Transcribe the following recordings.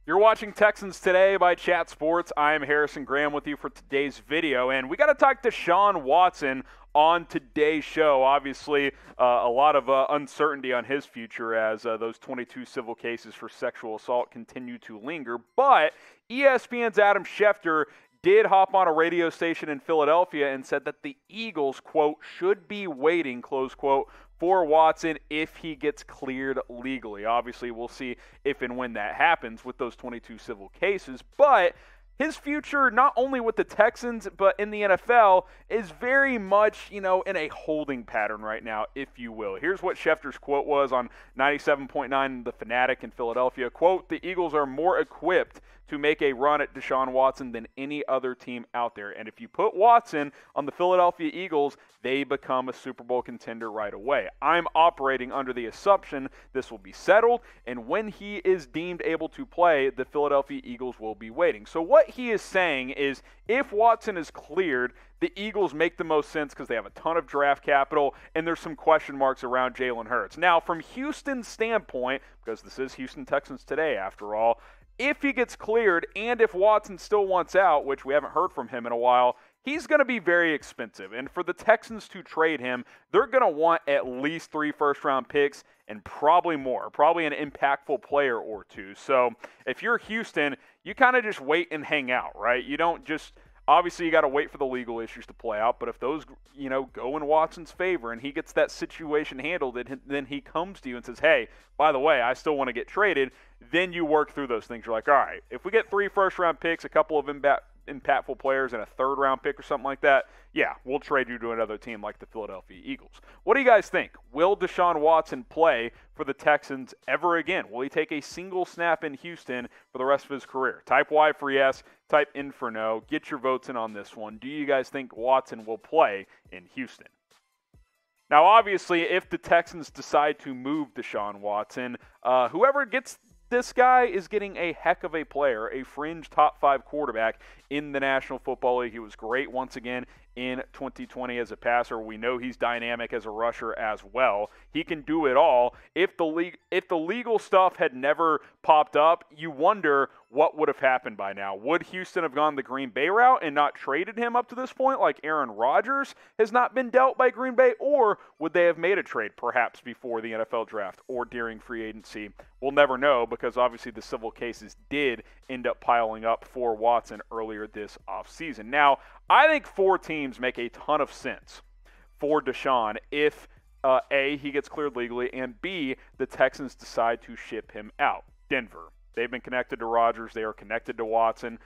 You're watching Texans Today by Chat Sports. I'm Harrison Graham with you for today's video, and we got to talk to Deshaun Watson on today's show. Obviously, a lot of uncertainty on his future as those 22 civil cases for sexual assault continue to linger. But ESPN's Adam Schefter did hop on a radio station in Philadelphia and said that the Eagles, quote, should be waiting, close quote, for Watson if he gets cleared legally. Obviously, we'll see if and when that happens with those 22 civil cases. But his future, not only with the Texans, but in the NFL, is very much, in a holding pattern right now, if you will. Here's what Schefter's quote was on 97.9 The Fanatic in Philadelphia. Quote, "The Eagles are more equipped to make a run at Deshaun Watson than any other team out there. And if you put Watson on the Philadelphia Eagles, they become a Super Bowl contender right away. I'm operating under the assumption this will be settled, and when he is deemed able to play, the Philadelphia Eagles will be waiting." So what he is saying is if Watson is cleared, the Eagles make the most sense because they have a ton of draft capital, and there's some question marks around Jalen Hurts. Now, from Houston's standpoint, because this is Houston Texans Today after all, if he gets cleared and if Watson still wants out, which we haven't heard from him in a while, he's going to be very expensive. And for the Texans to trade him, they're going to want at least 3 first-round picks and probably more, probably an impactful player or two. So if you're Houston, you kind of just wait and hang out, right? You don't just – obviously you got to wait for the legal issues to play out, but if those, go in Watson's favor and he gets that situation handled, then he comes to you and says, hey, by the way, I still want to get traded, then you work through those things. You're like, all right, if we get 3 first-round picks, a couple of impactful players, and a third-round pick or something like that, yeah, we'll trade you to another team like the Philadelphia Eagles. What do you guys think? Will Deshaun Watson play for the Texans ever again? Will he take a single snap in Houston for the rest of his career? Type Y for yes, type in for no. Get your votes in on this one. Do you guys think Watson will play in Houston? Now, obviously, if the Texans decide to move Deshaun Watson, whoever gets this guy is getting a heck of a player, a fringe top 5 quarterback in the National Football League. He was great once again in 2020 as a passer. We know he's dynamic as a rusher as well. He can do it all. If the legal stuff had never popped up, you wonder what would have happened by now. Would Houston have gone the Green Bay route and not traded him up to this point like Aaron Rodgers has not been dealt by Green Bay? Or would they have made a trade perhaps before the NFL draft or during free agency? We'll never know because obviously the civil cases did end up piling up for Watson earlier this offseason. Now, I think 4 teams make a ton of sense for Deshaun if A, he gets cleared legally, and B, the Texans decide to ship him out. Denver. They've been connected to Rodgers. They are connected to Watson.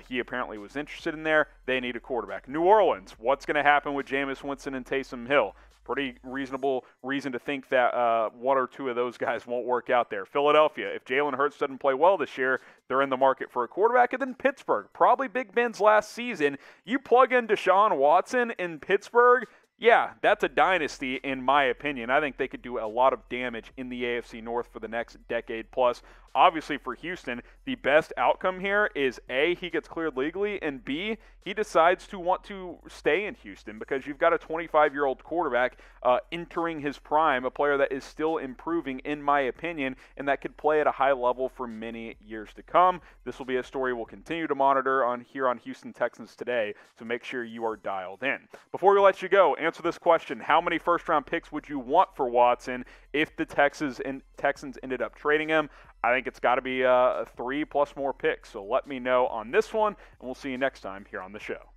He apparently was interested in there. They need a quarterback. New Orleans. What's going to happen with Jameis Winston and Taysom Hill? Pretty reasonable reason to think that 1 or 2 of those guys won't work out there. Philadelphia. If Jalen Hurts doesn't play well this year, they're in the market for a quarterback. And then Pittsburgh. Probably Big Ben's last season. You plug in Deshaun Watson in Pittsburgh, yeah, that's a dynasty in my opinion. I think they could do a lot of damage in the AFC North for the next decade plus. Obviously for Houston, the best outcome here is A, he gets cleared legally, and B, he decides to want to stay in Houston because you've got a 25-year-old quarterback entering his prime, a player that is still improving in my opinion, and that could play at a high level for many years to come. This will be a story we'll continue to monitor here on Houston Texans Today, so make sure you are dialed in. Before we let you go, answer this question. How many first-round picks would you want for Watson if the Texans ended up trading him? I think it's got to be 3 plus more picks. So let me know on this one, and we'll see you next time here on the show.